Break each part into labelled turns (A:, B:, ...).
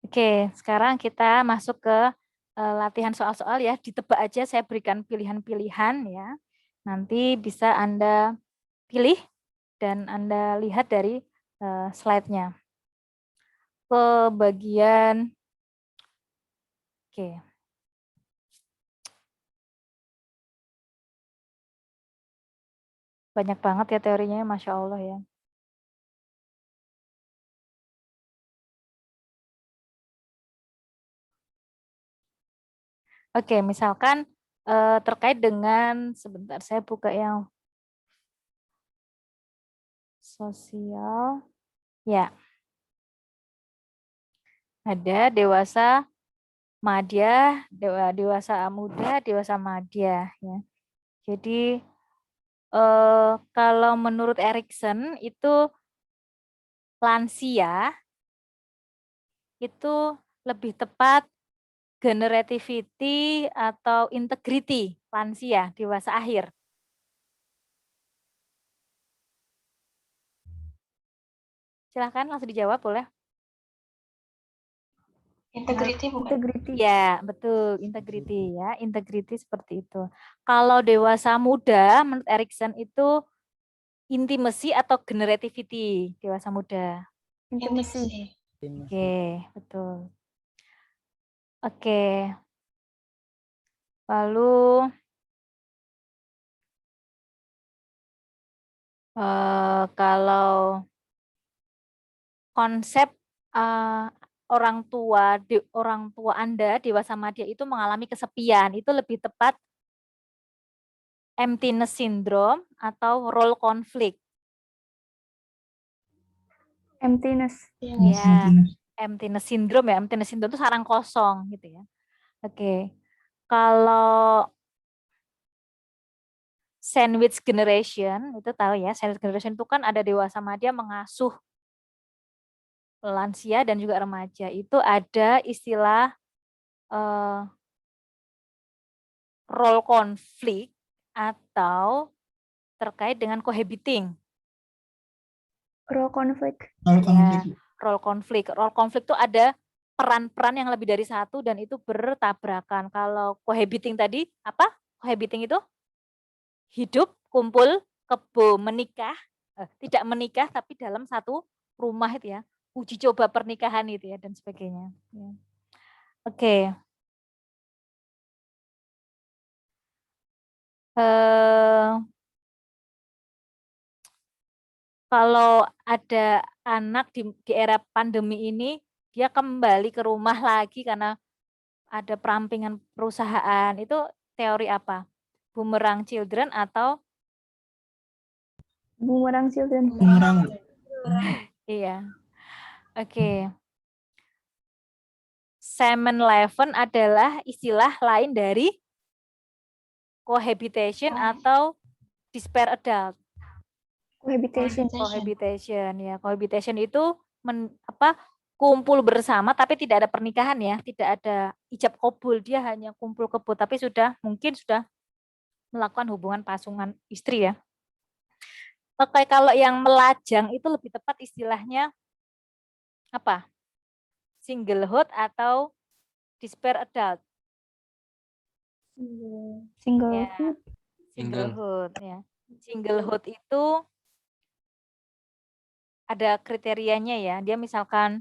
A: Oke, sekarang kita masuk ke latihan soal-soal ya. Ditebak aja, saya berikan pilihan-pilihan ya. Nanti bisa Anda pilih dan Anda lihat dari slide-nya. Ke bagian, oke. Banyak banget ya teorinya, Masya Allah ya. Oke, misalkan terkait dengan, sebentar saya buka yang sosial. Ya, ada dewasa madya, dewasa muda, dewasa madya ya. Jadi kalau menurut Erikson itu lansia itu lebih tepat generativity atau integrity lansia dewasa akhir. Silahkan langsung dijawab boleh.
B: Integrity bukan?
A: Ya, betul, integrity ya, integrity seperti itu. Kalau dewasa muda menurut Erikson itu intimacy atau generativity dewasa muda.
B: Intimacy.
A: Oke, betul. Oke. Lalu kalau konsep orang tua Anda dewasa madya itu mengalami kesepian, itu lebih tepat emptiness syndrome atau role conflict.
C: Emptiness.
A: Ya, emptiness syndrome ya, emptiness syndrome itu sarang kosong gitu ya. Oke. Kalau sandwich generation itu tahu ya, sandwich generation itu kan ada dewasa madya mengasuh lansia dan juga remaja. Itu ada istilah role conflict atau terkait dengan cohabiting.
C: Role conflict.
A: Ya, role conflict. Role conflict itu ada peran-peran yang lebih dari satu dan itu bertabrakan. Kalau cohabiting tadi apa? Cohabiting itu hidup, kumpul, kebo, menikah, tidak menikah tapi dalam satu rumah itu ya. Uji coba pernikahan itu ya dan sebagainya. Ya. Oke. Kalau ada anak di era pandemi ini, dia kembali ke rumah lagi karena ada perampingan perusahaan. Itu teori apa? Boomerang children atau?
C: Boomerang children.
A: Iya. Oke. Semen-11 adalah istilah lain dari cohabitation atau despair adult. Cohabitation ya. Cohabitation itu kumpul bersama tapi tidak ada pernikahan ya, tidak ada ijab kabul, dia hanya kumpul kebo tapi mungkin sudah melakukan hubungan pasangan istri ya. Oke, kalau yang melajang itu lebih tepat istilahnya apa? Singlehood atau despair adult?
C: Singlehood.
A: Singlehood ya. Singlehood itu ada kriterianya ya. Dia misalkan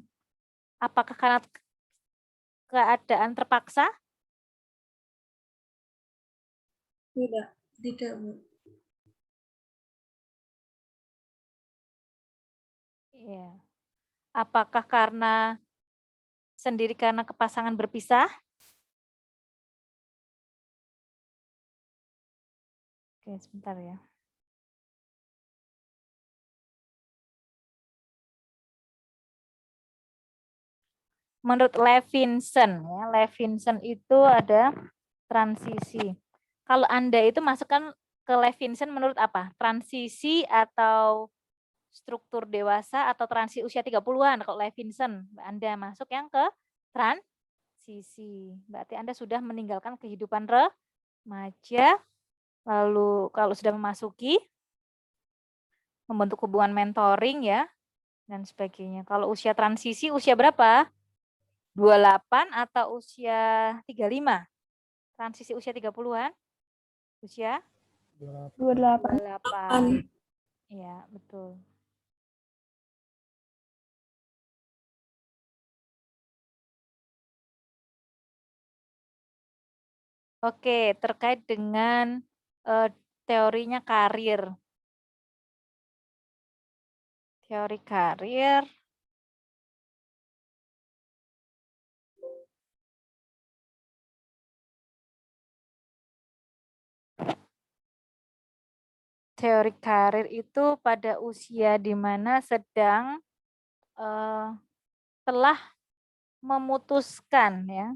A: apakah karena keadaan terpaksa?
B: Tidak, Bu.
A: Iya. Apakah karena sendiri karena kepasangan berpisah? Oke, sebentar ya. Menurut Levinson, ya, Levinson itu ada transisi. Kalau Anda itu masukkan ke Levinson menurut apa? Transisi atau struktur dewasa atau transisi usia 30-an? Kalau Levinson, Anda masuk yang ke transisi. Berarti Anda sudah meninggalkan kehidupan remaja, lalu kalau sudah memasuki membentuk hubungan mentoring ya, dan sebagainya. Kalau usia transisi, usia berapa? 28 atau usia 35? Transisi usia 30-an? Usia
C: 28.
A: 28. Iya, betul. Oke, terkait dengan teorinya karir. Teori karir. Teori karir itu pada usia di mana sedang telah memutuskan ya,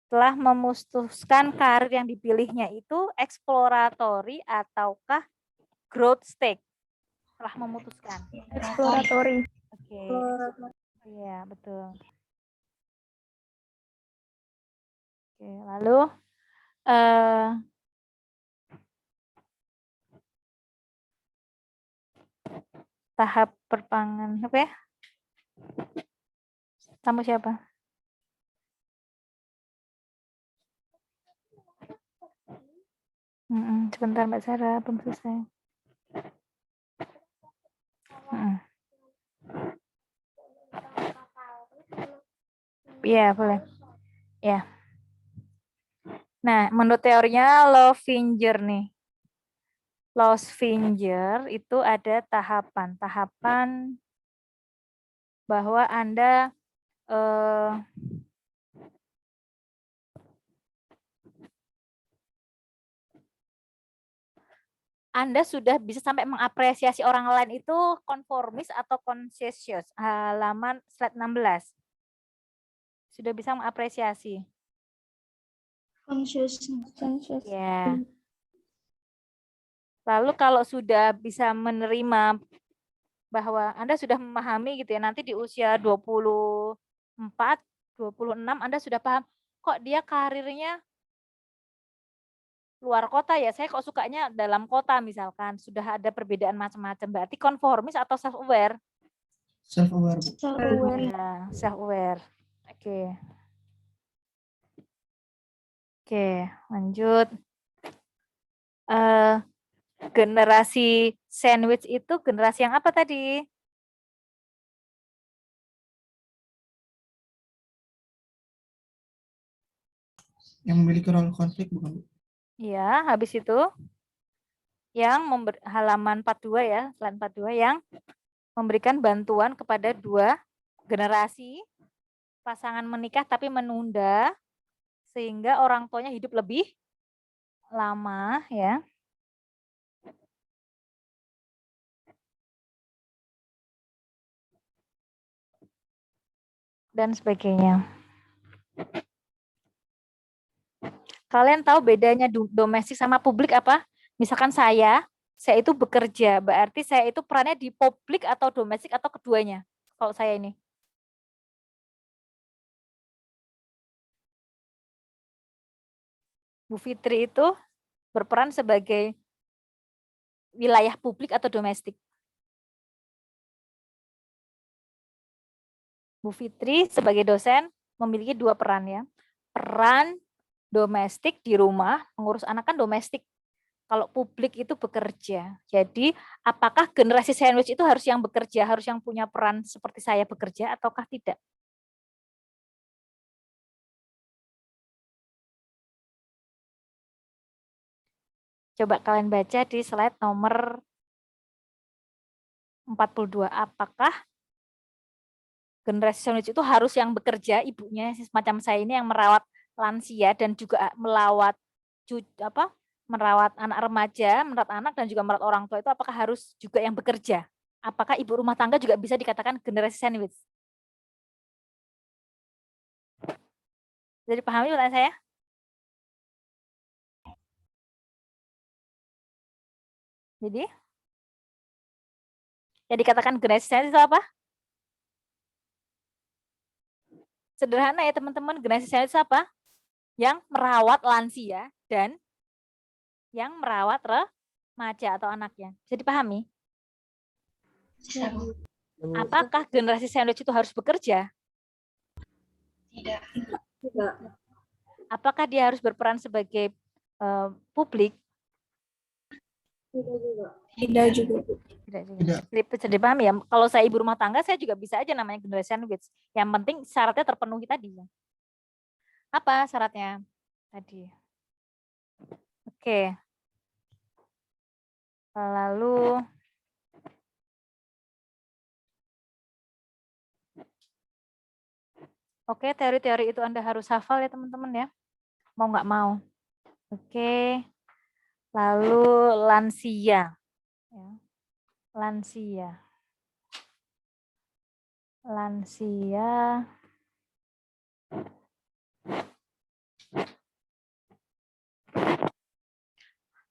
A: telah memutuskan karir yang dipilihnya itu eksploratory ataukah growth stage. Telah memutuskan.
C: Exploratory.
A: Oke. Iya, betul. Oke, lalu tahap perpangan apa ya? Tamu siapa? Sebentar Mbak Sarah, belum selesai. Iya, boleh. Ya. Nah, menurut teorinya Loevinger nih. Loevinger itu ada tahapan bahwa Anda sudah bisa sampai mengapresiasi orang lain itu konformis atau conscientious. Halaman slide 16. Sudah bisa mengapresiasi.
B: Conscious.
A: Ya. Lalu kalau sudah bisa menerima bahwa Anda sudah memahami gitu ya, nanti di usia 24, 26 Anda sudah paham, kok dia karirnya luar kota ya, saya kok sukanya dalam kota misalkan, sudah ada perbedaan macam-macam, berarti konformis atau self-aware?
D: Self-aware.
A: Ya, self-aware. Oke. Oke, lanjut. Generasi sandwich itu generasi yang apa tadi?
D: Yang memiliki role konflik bukan?
A: Iya, habis itu yang halaman 42 ya, slide 42 yang memberikan bantuan kepada dua generasi pasangan menikah tapi menunda sehingga orang tuanya hidup lebih lama ya. Dan sebagainya. Kalian tahu bedanya domestik sama publik apa? Misalkan saya itu bekerja, berarti saya itu perannya di publik atau domestik atau keduanya? Kalau saya ini. Bu Fitri itu berperan sebagai wilayah publik atau domestik? Bu Fitri sebagai dosen memiliki dua peran ya. Peran domestik di rumah, mengurus anak kan domestik. Kalau publik itu bekerja. Jadi apakah generasi sandwich itu harus yang bekerja, harus yang punya peran seperti saya bekerja ataukah tidak? Coba kalian baca di slide nomor 42. Apakah generasi sandwich itu harus yang bekerja, ibunya semacam saya ini yang merawat lansia dan juga merawat anak remaja, merawat anak dan juga merawat orang tua itu apakah harus juga yang bekerja? Apakah ibu rumah tangga juga bisa dikatakan generasi sandwich? Jadi pahami pertanyaan saya? Jadi yang dikatakan generasi sandwich itu apa? Sederhana ya teman-teman, generasi sandwich itu apa? Yang merawat lansia dan yang merawat remaja atau anaknya. Bisa dipahami?
B: Bisa, Bu.
A: Apakah generasi sandwich itu harus bekerja?
B: Tidak.
A: Apakah dia harus berperan sebagai publik?
C: Tidak juga.
A: Tidak juga.
D: Tidak.
A: Bisa dipahami ya. Kalau saya ibu rumah tangga, saya juga bisa aja namanya generasi sandwich. Yang penting syaratnya terpenuhi tadi. Apa syaratnya tadi? Oke. Lalu oke, teori-teori itu Anda harus hafal ya teman-teman ya. Mau nggak mau. Oke. Lalu lansia. Ya. Lansia. Lansia.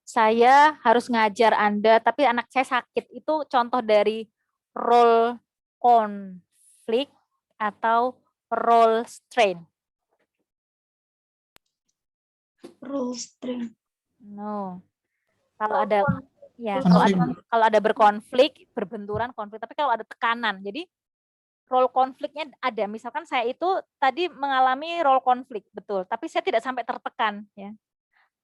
A: Saya harus ngajar Anda, tapi anak saya sakit. Itu contoh dari role konflik atau role strain.
C: Rule strain.
A: No. Kalau ada ya,
D: Konflik.
A: kalau ada berkonflik, berbenturan konflik, tapi kalau ada tekanan. Jadi role konfliknya ada. Misalkan saya itu tadi mengalami role konflik, betul, tapi saya tidak sampai tertekan ya.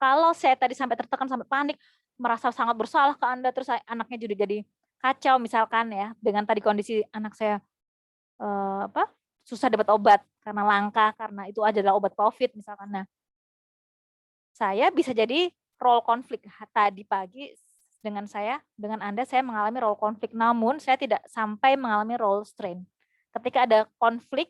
A: Kalau saya tadi sampai tertekan sampai panik, merasa sangat bersalah ke Anda, terus anaknya jadi kacau misalkan ya, dengan tadi kondisi anak saya susah dapat obat karena langka, karena itu adalah obat COVID misalkan. Nah, saya bisa jadi role konflik tadi pagi dengan Anda saya mengalami role konflik, namun saya tidak sampai mengalami role strain. Ketika ada konflik,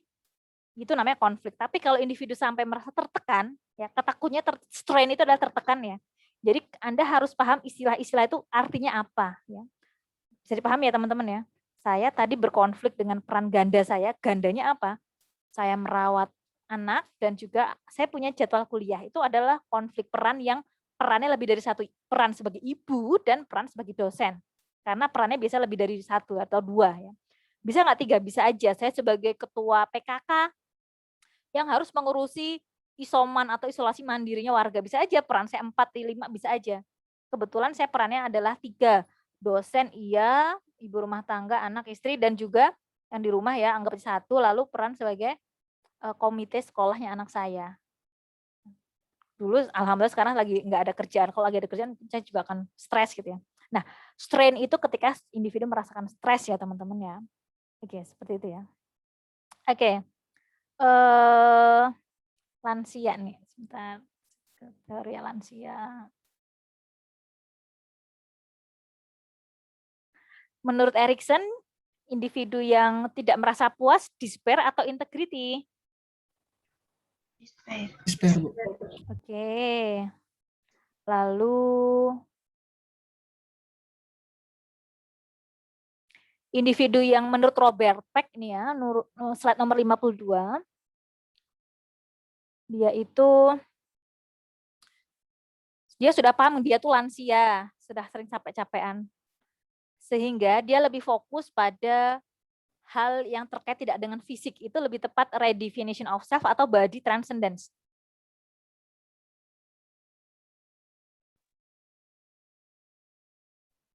A: itu namanya konflik. Tapi kalau individu sampai merasa tertekan, ya ketakutnya strain itu adalah tertekan ya. Jadi Anda harus paham istilah-istilah itu artinya apa. Ya. Bisa dipahami ya teman-teman ya. Saya tadi berkonflik dengan peran ganda saya. Gandanya apa? Saya merawat anak dan juga saya punya jadwal kuliah. Itu adalah konflik peran yang perannya lebih dari satu. Peran sebagai ibu dan peran sebagai dosen. Karena perannya biasa lebih dari satu atau dua. Ya. Bisa nggak tiga? Bisa aja. Saya sebagai ketua PKK, yang harus mengurusi isoman atau isolasi mandirinya warga. Bisa aja peran saya 4, 5, bisa aja. Kebetulan saya perannya adalah 3. Dosen iya, ibu rumah tangga, anak, istri, dan juga yang di rumah ya, anggap 1, lalu peran sebagai komite sekolahnya anak saya. Dulu alhamdulillah sekarang lagi nggak ada kerjaan. Kalau lagi ada kerjaan, saya juga akan stres gitu ya. Nah, strain itu ketika individu merasakan stres ya teman-teman ya. Oke, seperti itu ya. Oke. Lansia nih, sebentar. Teori lansia. Menurut Erikson, individu yang tidak merasa puas, despair atau integrity?
D: Despair, Bu.
A: Oke. Lalu individu yang menurut Robert Peck nih ya, slide nomor 52. Dia sudah paham dia tuh lansia, sudah sering capek-capean. Sehingga dia lebih fokus pada hal yang terkait tidak dengan fisik, itu lebih tepat redefinition of self atau body transcendence.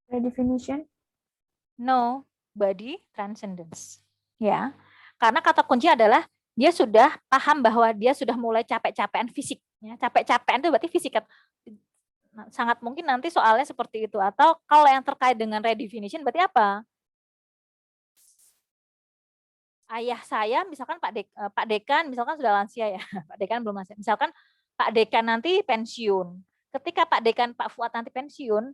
C: Redefinition?
A: No, body transcendence. Ya, karena kata kunci adalah dia sudah paham bahwa dia sudah mulai capek-capean fisik. Ya, capek-capean itu berarti fisik. Sangat mungkin nanti soalnya seperti itu. Atau kalau yang terkait dengan redefinition berarti apa? Ayah saya, misalkan Pak Dekan, misalkan sudah lansia ya, Pak Dekan belum lansia. Misalkan Pak Dekan nanti pensiun. Ketika Pak Dekan, Pak Fuad nanti pensiun,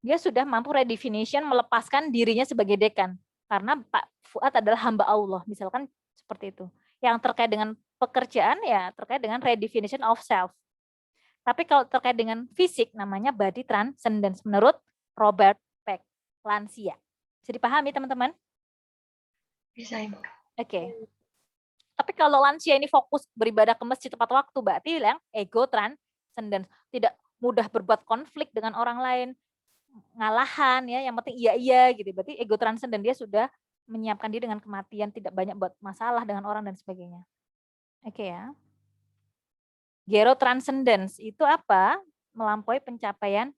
A: dia sudah mampu redefinition melepaskan dirinya sebagai dekan. Karena Pak Fuad adalah hamba Allah, misalkan seperti itu. Yang terkait dengan pekerjaan ya terkait dengan redefinition of self. Tapi kalau terkait dengan fisik namanya body transcendence menurut Robert Peck, lansia. Bisa dipahami teman-teman?
B: Bisa, Ibu.
A: Oke. Tapi kalau lansia ini fokus beribadah ke masjid tepat waktu, berarti yang ego transcendence, tidak mudah berbuat konflik dengan orang lain, ngalahan ya, yang penting iya gitu. Berarti ego transcendent, dia sudah menyiapkan diri dengan kematian, tidak banyak buat masalah dengan orang dan sebagainya. Oke ya. Gero transcendence itu apa? Melampaui pencapaian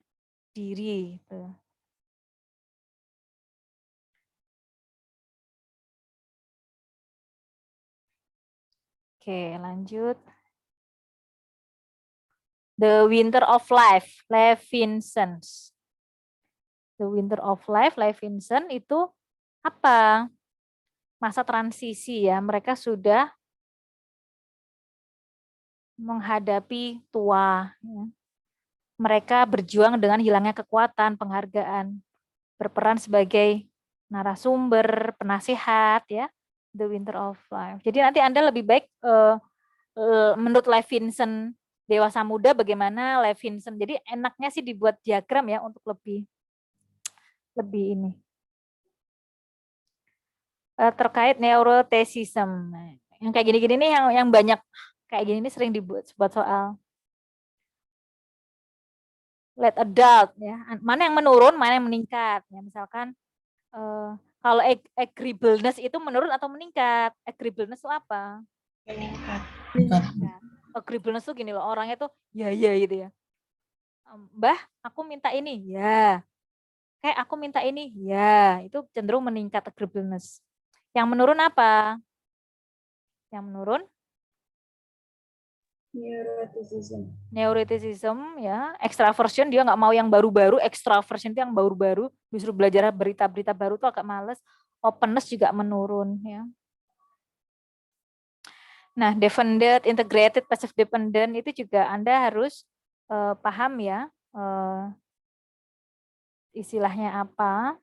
A: diri. Gitu. Oke, lanjut. The Winter of Life, Levinson. The Winter of Life, Levinson itu apa? Masa transisi ya, mereka sudah menghadapi tua. Ya. Mereka berjuang dengan hilangnya kekuatan, penghargaan, berperan sebagai narasumber, penasihat ya, The Winter of Life. Jadi nanti Anda lebih baik menurut Levinson dewasa muda bagaimana Levinson. Jadi enaknya sih dibuat diagram ya untuk lebih ini. Terkait neuroticism. Nah, yang kayak gini-gini nih yang banyak kayak gini nih sering dibuat soal. Let adult ya. Mana yang menurun, mana yang meningkat. Ya, misalkan kalau agreeableness itu menurun atau meningkat? Agreeableness itu apa?
B: Meningkat.
A: Ya. Agreeableness itu gini loh, orangnya tuh ya gitu ya. Mbah, aku minta ini, ya. Kayak aku minta ini, ya. Itu cenderung meningkat agreeableness. Yang menurun apa? Yang menurun? Neuroticism ya, extraversion dia nggak mau yang baru-baru, extraversion itu yang baru-baru, justru belajar berita-berita baru tuh agak males. Openness juga menurun ya. Nah, dependent, integrated, passive dependent itu juga Anda harus paham ya istilahnya apa.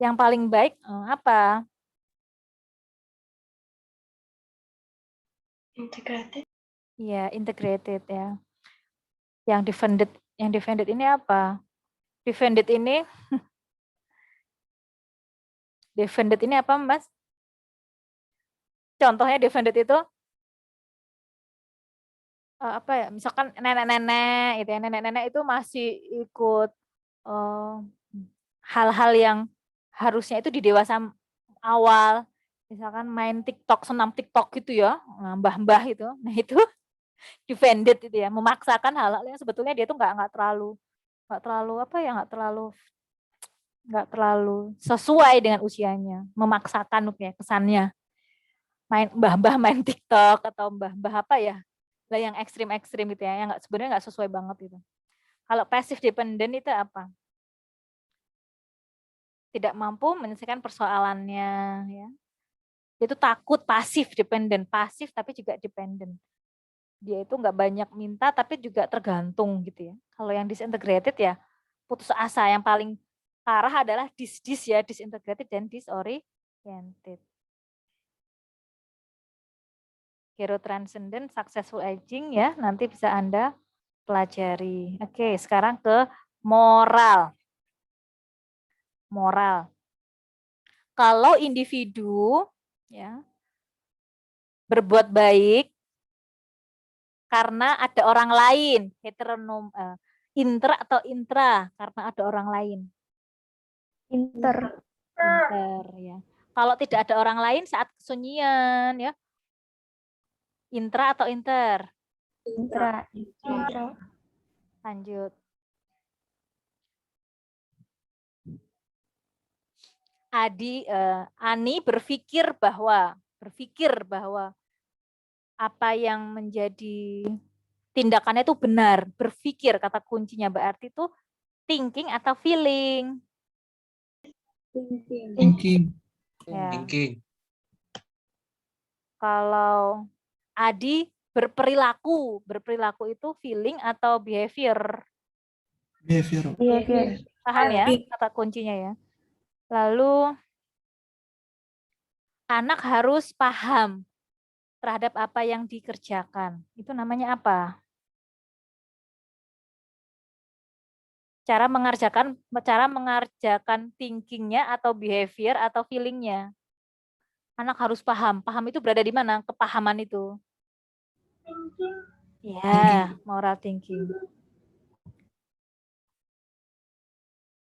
A: Yang paling baik apa?
B: Integrated.
A: Ya, integrated ya. Yang defended ini apa? Defended ini defended ini apa, Mas? Contohnya defended itu apa ya? Misalkan nenek-nenek gitu ya. Nenek-nenek itu masih ikut hal-hal yang harusnya itu di dewasa awal. Misalkan main TikTok, senam TikTok gitu ya, mbah-mbah itu. Nah, itu defended itu ya, memaksakan hal-hal yang sebetulnya dia tuh nggak terlalu apa ya, nggak terlalu sesuai dengan usianya, memaksakan ya kesannya. Mbah-mbah main TikTok atau mbah-mbah apa ya, lah yang ekstrim-ekstrim gitu ya, yang sebenarnya nggak sesuai banget itu. Kalau passive dependent itu apa? Tidak mampu menyelesaikan persoalannya ya. Itu takut, pasif dependent, pasif tapi juga dependent. Dia itu nggak banyak minta tapi juga tergantung gitu ya. Kalau yang disintegrated ya putus asa. Yang paling parah adalah ya, disintegrated dan disoriented. Hero transcendent, successful aging ya, nanti bisa Anda pelajari. Oke, sekarang ke moral. Moral. Kalau individu ya berbuat baik karena ada orang lain, inter atau intra karena ada orang lain.
C: Inter.
A: Inter ya. Kalau tidak ada orang lain saat kesunyian ya. Intra atau inter?
C: Intra.
A: Lanjut. Ani berpikir bahwa apa yang menjadi tindakannya itu benar, berpikir, kata kuncinya berarti itu thinking atau feeling.
D: Thinking.
A: Ya. Kalau Adi berperilaku itu feeling atau behavior?
D: Behavior.
A: Paham ya kata kuncinya ya. Lalu anak harus paham terhadap apa yang dikerjakan. Itu namanya apa? Cara mengerjakan thinkingnya atau behavior atau feelingnya. Anak harus paham. Paham itu berada di mana? Kepahaman itu. Ya, moral thinking.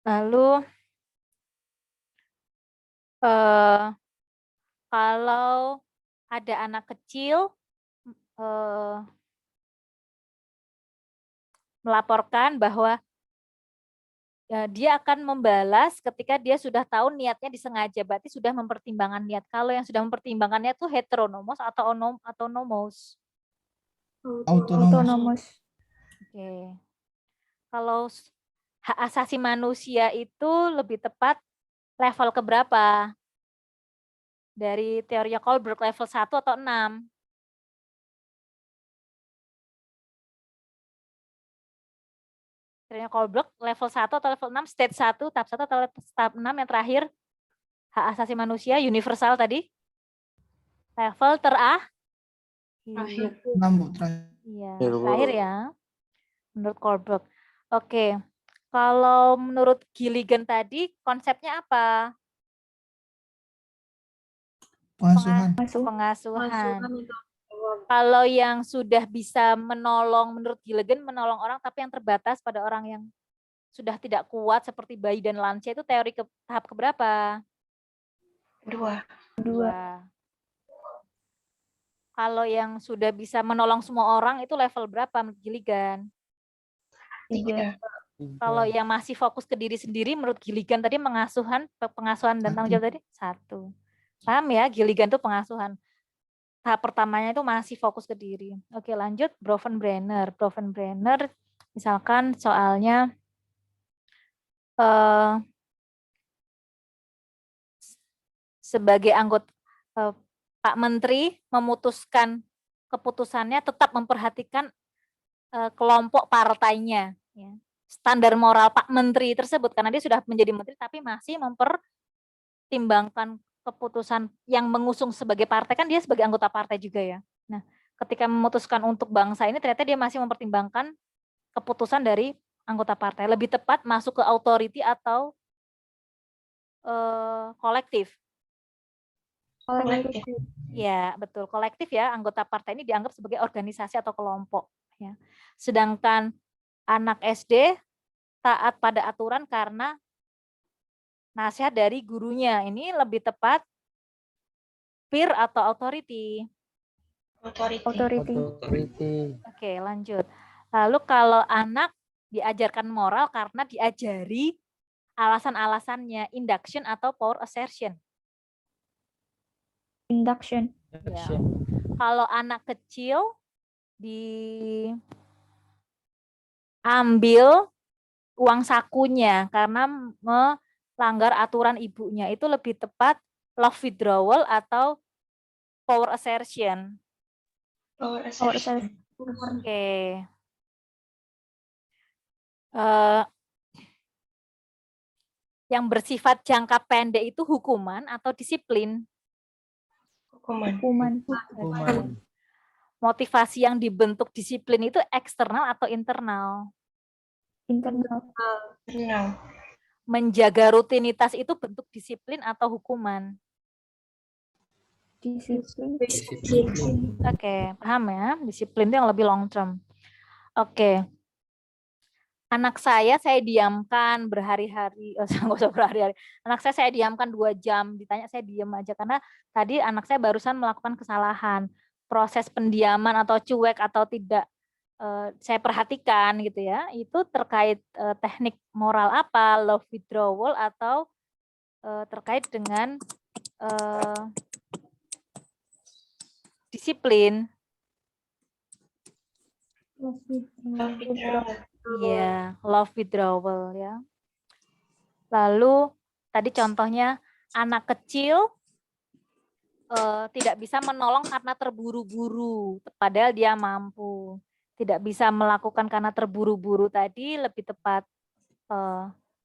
A: Lalu kalau ada anak kecil melaporkan bahwa dia akan membalas ketika dia sudah tahu niatnya disengaja, berarti sudah mempertimbangkan niat. Kalau yang sudah mempertimbangkan niat itu heteronomos atau autonomos.
C: Autonomous.
A: Oke. Kalau hak asasi manusia itu lebih tepat level keberapa? Dari teorinya Kohlberg level 1 atau 6? Teorinya Kohlberg level 1 atau level 6, stage 1, tahap 1 atau tahap 6 yang terakhir? Hak asasi manusia universal tadi? Level
B: Terakhir.
D: Terakhir.
A: Iya, terakhir ya. Menurut Kohlberg. Oke. Kalau menurut Gilligan tadi konsepnya apa?
D: Pengasuhan.
A: Pengasuhan. Kalau yang sudah bisa menolong, menurut Gilligan menolong orang tapi yang terbatas pada orang yang sudah tidak kuat seperti bayi dan lansia itu teori tahap keberapa? Kedua. Kalau yang sudah bisa menolong semua orang itu level berapa menurut Gilligan?
B: 3.
A: Kalau yang masih fokus ke diri sendiri menurut Gilligan tadi pengasuhan dan tanggung jawab tadi 1. Paham ya, Gilligan itu pengasuhan. Tahap pertamanya itu masih fokus ke diri. Oke, lanjut Bronfenbrenner. Bronfenbrenner misalkan soalnya sebagai anggota Pak Menteri memutuskan keputusannya tetap memperhatikan kelompok partainya. Ya. Standar moral Pak Menteri tersebut karena dia sudah menjadi menteri tapi masih mempertimbangkan keputusan yang mengusung sebagai partai, kan dia sebagai anggota partai juga ya. Nah, ketika memutuskan untuk bangsa ini ternyata dia masih mempertimbangkan keputusan dari anggota partai. Lebih tepat masuk ke authority atau kolektif. Ya, betul. Kolektif ya, anggota partai ini dianggap sebagai organisasi atau kelompok. Ya. Sedangkan anak SD taat pada aturan karena nasihat dari gurunya. Ini lebih tepat peer atau authority.
C: Authority.
A: Oke, lanjut. Lalu kalau anak diajarkan moral karena diajari alasan-alasannya, induction atau power assertion.
C: Induction.
A: Ya. Kalau anak kecil diambil uang sakunya karena melanggar aturan ibunya, itu lebih tepat love withdrawal atau power assertion.
B: Power
C: Power
B: assertion.
C: assertion.
A: Oke. Yang bersifat jangka pendek itu hukuman atau disiplin?
B: Hukuman.
A: Motivasi yang dibentuk disiplin itu eksternal atau internal?
C: Internal.
A: Menjaga rutinitas itu bentuk disiplin atau hukuman?
C: Disiplin.
A: Oke, paham ya? Disiplin itu yang lebih long term. Oke. Anak saya diamkan berhari-hari, nggak usah berhari-hari. Anak saya diamkan 2 jam, ditanya saya diam aja karena tadi anak saya barusan melakukan kesalahan. Proses pendiaman atau cuek atau tidak saya perhatikan gitu ya, itu terkait teknik moral apa, love withdrawal atau terkait dengan disiplin. Iya, love withdrawal ya. Lalu tadi contohnya anak kecil tidak bisa menolong karena terburu-buru, padahal dia mampu. Tidak bisa melakukan karena terburu-buru tadi lebih tepat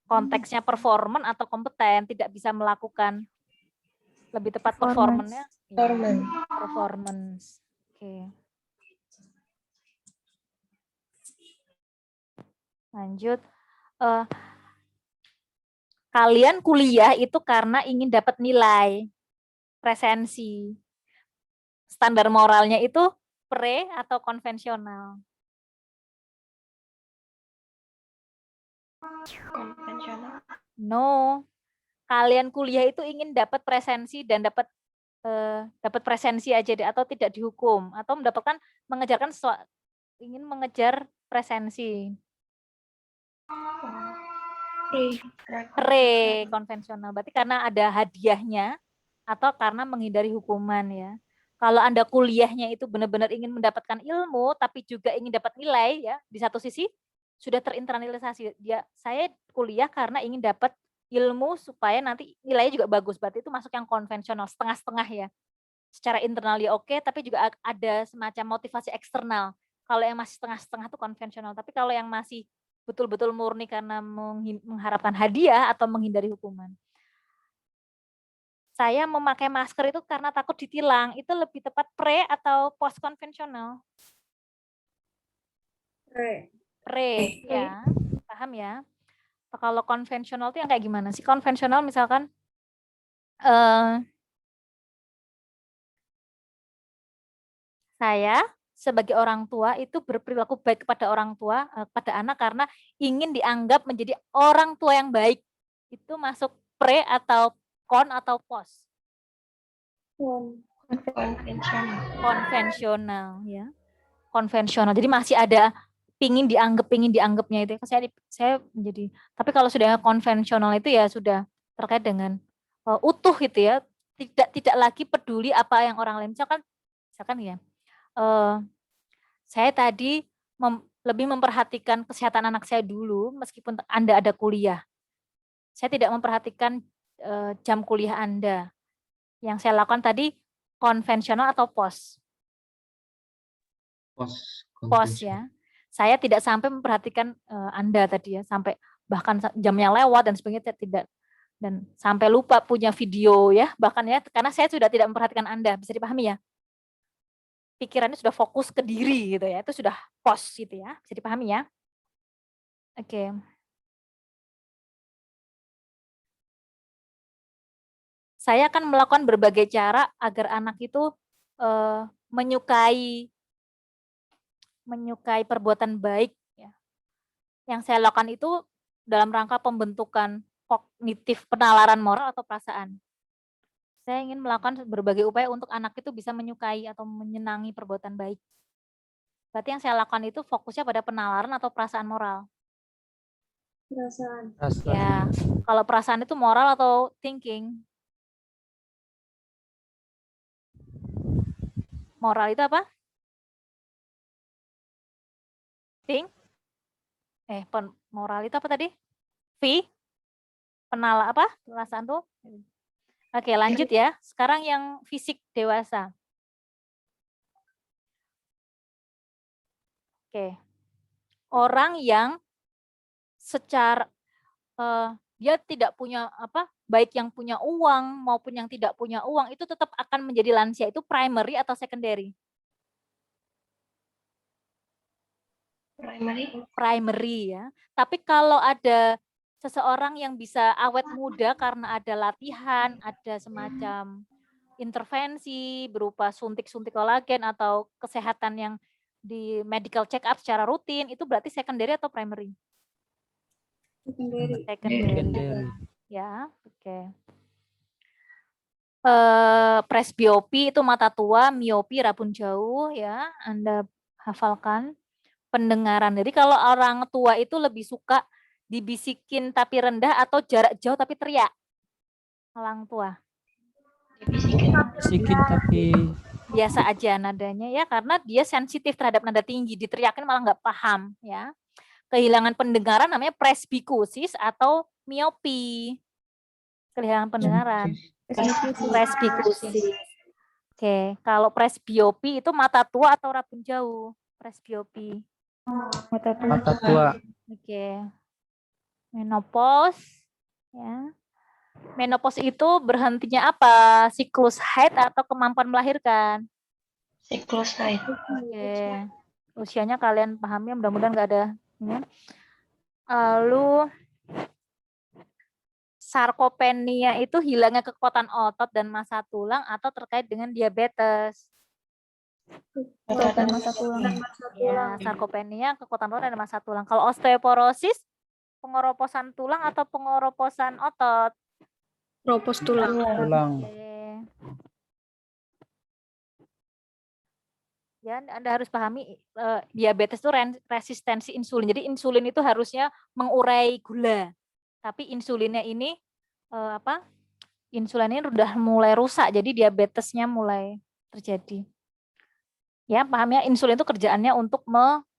A: konteksnya performan atau kompeten, tidak bisa melakukan, lebih tepat performance-nya. Performance. Oke. Lanjut. Kalian kuliah itu karena ingin dapat nilai, presensi. Standar moralnya itu pre atau konvensional?
B: Konvensional.
A: No. Kalian kuliah itu ingin dapat presensi dan dapat presensi aja deh, atau tidak dihukum, atau mendapatkan mengejarkan ingin mengejar presensi. Pre-konvensional. Berarti karena ada hadiahnya atau karena menghindari hukuman ya. Kalau Anda kuliahnya itu benar-benar ingin mendapatkan ilmu tapi juga ingin dapat nilai ya, di satu sisi sudah terinternalisasi. Saya kuliah karena ingin dapat ilmu supaya nanti nilainya juga bagus. Berarti itu masuk yang konvensional, setengah-setengah ya. Secara internal ya oke, tapi juga ada semacam motivasi eksternal. Kalau yang masih setengah-setengah itu konvensional. Tapi kalau yang masih betul-betul murni karena mengharapkan hadiah atau menghindari hukuman. Saya memakai masker itu karena takut ditilang. Itu lebih tepat pre atau post konvensional? Pre, ya. Paham ya? Kalau konvensional itu yang kayak gimana sih? Konvensional misalkan saya sebagai orang tua itu berperilaku baik kepada orang tua, kepada anak karena ingin dianggap menjadi orang tua yang baik. Itu masuk pre atau kon atau post? Konvensional ya. Konvensional. Jadi masih ada pingin dianggapnya itu. Saya menjadi, tapi kalau sudah konvensional itu ya sudah terkait dengan utuh gitu ya. Tidak lagi peduli apa yang orang lain. Misalkan ya. Saya tadi lebih memperhatikan kesehatan anak saya dulu, meskipun Anda ada kuliah. Saya tidak memperhatikan jam kuliah Anda. Yang saya lakukan tadi konvensional atau pos? Pos ya. Saya tidak sampai memperhatikan Anda tadi ya, sampai bahkan jamnya lewat dan sebagainya tidak, dan sampai lupa punya video ya, bahkan ya, karena saya sudah tidak memperhatikan Anda. Bisa dipahami ya? Pikirannya sudah fokus ke diri gitu ya, itu sudah pos gitu ya, bisa dipahami ya. Oke. Saya akan melakukan berbagai cara agar anak itu menyukai perbuatan baik ya. Yang saya lakukan itu dalam rangka pembentukan kognitif penalaran moral atau perasaan. Saya ingin melakukan berbagai upaya untuk anak itu bisa menyukai atau menyenangi perbuatan baik. Berarti yang saya lakukan itu fokusnya pada penalaran atau perasaan moral?
C: Perasaan.
A: Ya, kalau perasaan itu moral atau thinking? Moral itu apa? Moral itu apa tadi? Penala apa? Perasaan tuh? Oke, lanjut ya. Sekarang yang fisik dewasa. Oke. Orang yang secara dia tidak punya baik yang punya uang maupun yang tidak punya uang itu tetap akan menjadi lansia, itu primary atau secondary? Primary ya. Tapi kalau ada seseorang yang bisa awet muda karena ada latihan, ada semacam intervensi berupa suntik-suntik kolagen atau kesehatan yang di medical check up secara rutin, itu berarti secondary atau primary? Secondary. Ya, oke. Presbiopi itu mata tua, miopi rabun jauh ya, Anda hafalkan. Pendengaran. Jadi kalau orang tua itu lebih suka dibisikin tapi rendah atau jarak jauh tapi teriak? Orang tua.
E: Dibisikin tapi
A: biasa aja nadanya ya, karena dia sensitif terhadap nada tinggi, diteriakin malah nggak paham ya. Kehilangan pendengaran namanya presbikusis atau miopi. Kehilangan pendengaran. Presbikusis. Oke, kalau presbiopi itu mata tua atau rabun jauh? Presbiopi.
E: mata tua.
A: Oke. Menopause ya. Menopause itu berhentinya apa? Siklus haid atau kemampuan melahirkan?
B: Siklus haid.
A: Oke. Usianya kalian pahami, mudah-mudahan nggak ada. Ya. Lalu sarkopenia itu hilangnya kekuatan otot dan massa tulang atau terkait dengan diabetes?
C: Kekuatan massa tulang.
A: Ya, sarkopenia kekuatan otot dan massa tulang. Kalau osteoporosis pengeroposan tulang atau pengeroposan otot?
C: Ropos tulang.
A: Oke. Ya, Anda harus pahami diabetes itu resistensi insulin. Jadi insulin itu harusnya mengurai gula. Tapi insulinnya ini insulinnya udah mulai rusak, jadi diabetesnya mulai terjadi. Ya, paham ya? Insulin itu kerjaannya untuk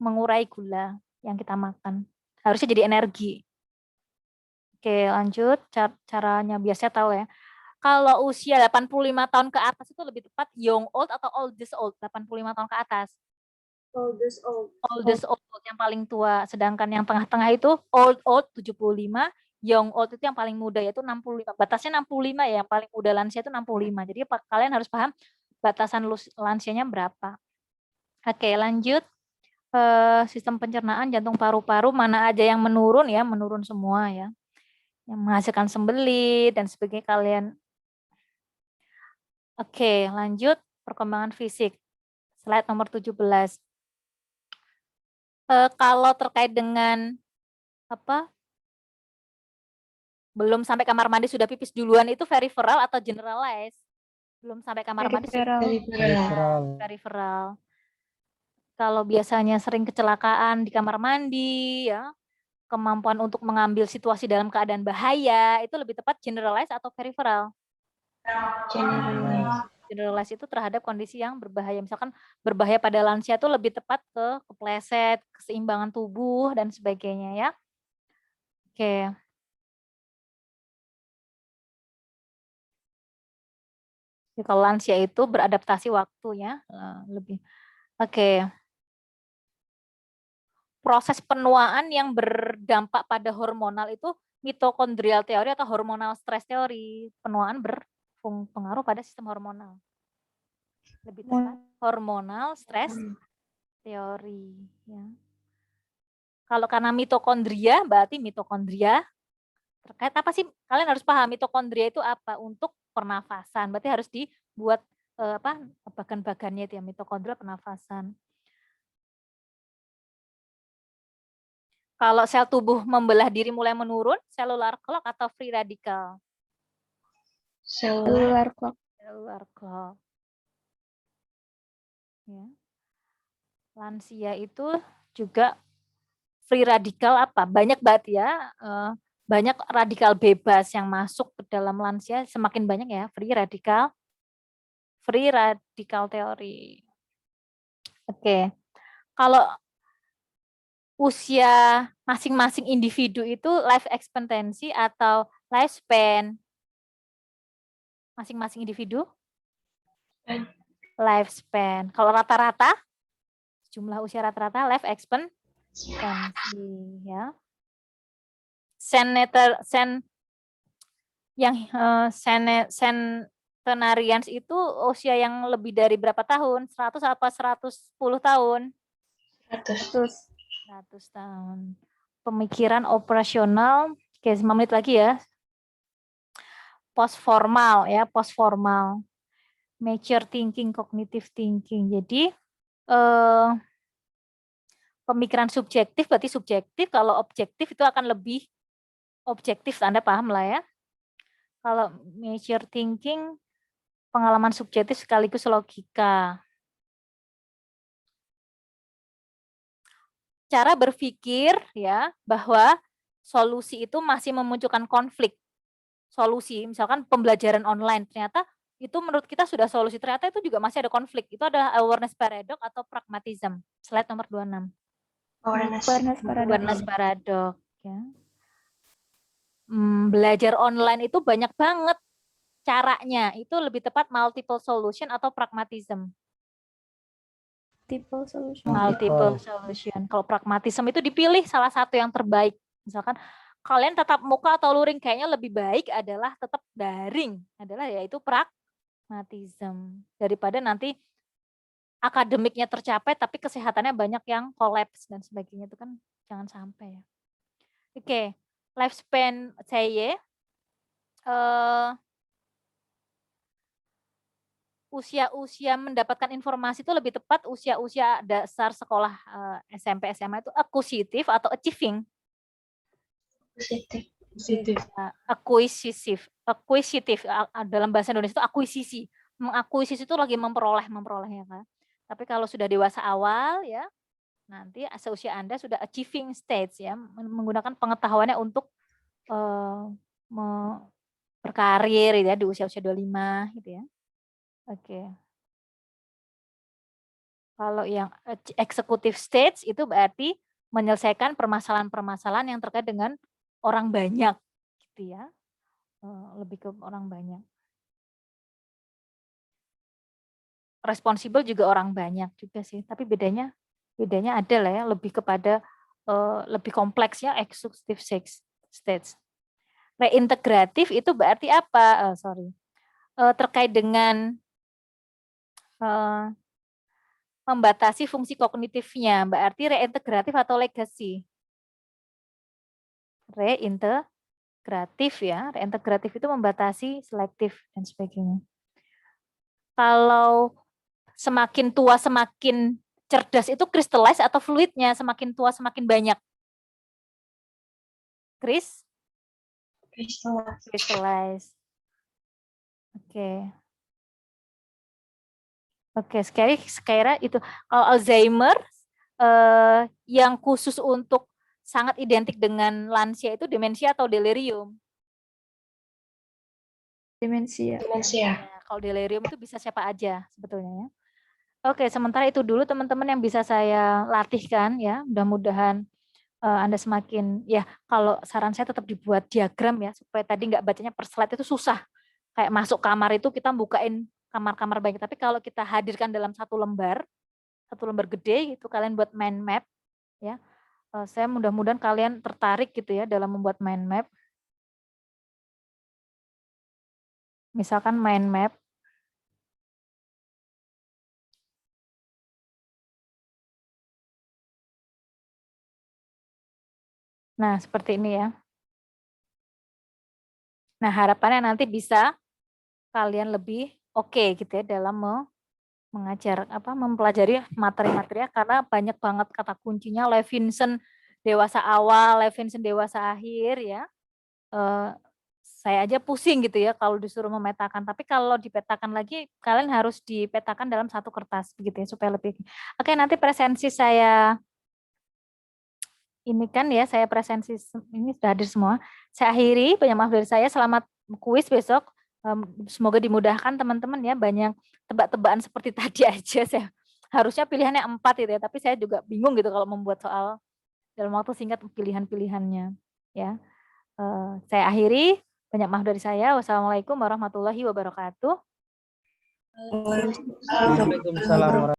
A: mengurai gula yang kita makan. Harusnya jadi energi. Oke, lanjut. Caranya biasanya tahu ya. Kalau usia 85 tahun ke atas itu lebih tepat young old atau oldest old, 85 tahun ke atas.
C: Oldest old.
A: Oldest old yang paling tua, sedangkan yang tengah-tengah itu old 75, young old itu yang paling muda yaitu 65. Batasnya 65 ya, yang paling muda lansia itu 65. Jadi kalian harus paham batasan lansianya berapa. Oke, lanjut. Sistem pencernaan, jantung, paru-paru, mana aja yang menurun ya, menurun semua ya. Yang menghasilkan sembelit dan sebagainya kalian. Oke, lanjut perkembangan fisik. Slide nomor 17. Kalau terkait dengan belum sampai kamar mandi sudah pipis duluan itu peripheral atau generalized? Belum sampai kamar mandi peripheral. Kalau biasanya sering kecelakaan di kamar mandi ya, kemampuan untuk mengambil situasi dalam keadaan bahaya itu lebih tepat generalized atau peripheral? Generalized itu terhadap kondisi yang berbahaya. Misalkan berbahaya pada lansia itu lebih tepat ke kepleset, keseimbangan tubuh, dan sebagainya ya. Oke. Jadi, kalau lansia itu beradaptasi waktunya lebih. Oke. Proses penuaan yang berdampak pada hormonal itu mitokondrial teori atau hormonal stress teori. Penuaan berpengaruh pada sistem hormonal. Lebih tepat hormonal stress teori ya. Kalau karena mitokondria berarti mitokondria terkait apa sih? Kalian harus paham mitokondria itu apa? Untuk pernafasan. Berarti harus dibuat bagan-bagannya itu ya, mitokondria pernafasan. Kalau sel tubuh membelah diri mulai menurun, cellular clock atau free radical?
C: Cellular clock.
A: Cellular clock. Ya. Lansia itu juga free radikal apa? Banyak banget ya, banyak radikal bebas yang masuk ke dalam lansia, semakin banyak ya free radikal teori. Oke. Kalau usia masing-masing individu itu life expectancy atau lifespan masing-masing individu? Lifespan. Kalau rata-rata, jumlah usia rata-rata life expectancy ya. Centenarians itu usia yang lebih dari berapa tahun? 100 apa 110 tahun? 100 tahun. Pemikiran operasional, oke 5 menit lagi ya. Postformal ya, postformal. Mature thinking, cognitive thinking. Jadi pemikiran subjektif berarti subjektif, kalau objektif itu akan lebih objektif, Anda paham lah ya. Kalau mature thinking, pengalaman subjektif sekaligus logika. Cara berpikir ya bahwa solusi itu masih memunculkan konflik. Solusi, misalkan pembelajaran online, ternyata itu menurut kita sudah solusi, ternyata itu juga masih ada konflik. Itu adalah awareness paradox atau pragmatism. Slide nomor 26. Awareness paradox. Ya. Belajar online itu banyak banget caranya. Itu lebih tepat multiple solution atau pragmatism. Multiple solution. Kalau pragmatism itu dipilih salah satu yang terbaik. Misalkan kalian tatap muka atau luring, kayaknya lebih baik adalah tetap daring. Adalah yaitu pragmatism. Daripada nanti akademiknya tercapai tapi kesehatannya banyak yang kolaps dan sebagainya, itu kan jangan sampai ya. Oke, lifespan saya usia-usia mendapatkan informasi itu lebih tepat usia-usia dasar sekolah SMP SMA itu akuisitif atau achieving? Akuisitif dalam bahasa Indonesia itu akuisisi. Mengakuisisi itu lagi memperolehnya kan. Tapi kalau sudah dewasa awal ya, nanti seusia Anda sudah achieving stage ya, menggunakan pengetahuannya untuk berkarir gitu ya di usia-usia 25 gitu ya. Oke. Kalau yang executive stage itu berarti menyelesaikan permasalahan-permasalahan yang terkait dengan orang banyak gitu ya. Lebih ke orang banyak. Responsible juga orang banyak juga sih, tapi bedanya ada lah ya, lebih kepada lebih kompleksnya executive stage. Reintegratif itu berarti apa? Terkait dengan membatasi fungsi kognitifnya, berarti reintegratif atau legacy? Reintegratif ya, reintegratif itu membatasi, selektif dan sebagainya. Kalau semakin tua semakin cerdas itu crystallize atau fluidnya semakin tua semakin banyak? Crystallize. Oke. Oke, sekira itu. Kalau Alzheimer yang khusus untuk sangat identik dengan lansia itu demensia atau delirium?
C: Demensia.
B: Demensia.
A: Ya, kalau delirium itu bisa siapa aja sebetulnya ya. Oke, sementara itu dulu teman-teman yang bisa saya latihkan ya. Mudah-mudahan Anda semakin, ya kalau saran saya tetap dibuat diagram ya, supaya tadi nggak bacanya per slide itu susah. Kayak masuk kamar itu kita bukain kamar-kamar banyak, tapi kalau kita hadirkan dalam satu lembar gede itu kalian buat mind map ya. Saya mudah-mudahan kalian tertarik gitu ya dalam membuat mind map. Misalkan mind map. Nah, seperti ini ya. Nah, harapannya nanti bisa kalian lebih oke gitu ya dalam mengajar mempelajari materi-materi karena banyak banget kata kuncinya. Levinson dewasa awal, Levinson dewasa akhir ya. Saya aja pusing gitu ya kalau disuruh memetakan, tapi kalau dipetakan lagi kalian harus dipetakan dalam satu kertas begitu ya supaya lebih. Oke, nanti presensi saya ini kan ya, saya presensi ini sudah hadir semua. Saya akhiri, banyak maaf dari saya. Selamat kuis besok. Semoga dimudahkan teman-teman ya, banyak tebak-tebakan seperti tadi aja. Saya harusnya pilihannya 4 gitu ya, tapi saya juga bingung gitu kalau membuat soal dalam waktu singkat pilihan-pilihannya ya. Saya akhiri, banyak maaf dari saya. Wassalamualaikum warahmatullahi wabarakatuh.
E: Waalaikumsalam warahmatullahi wabarakatuh.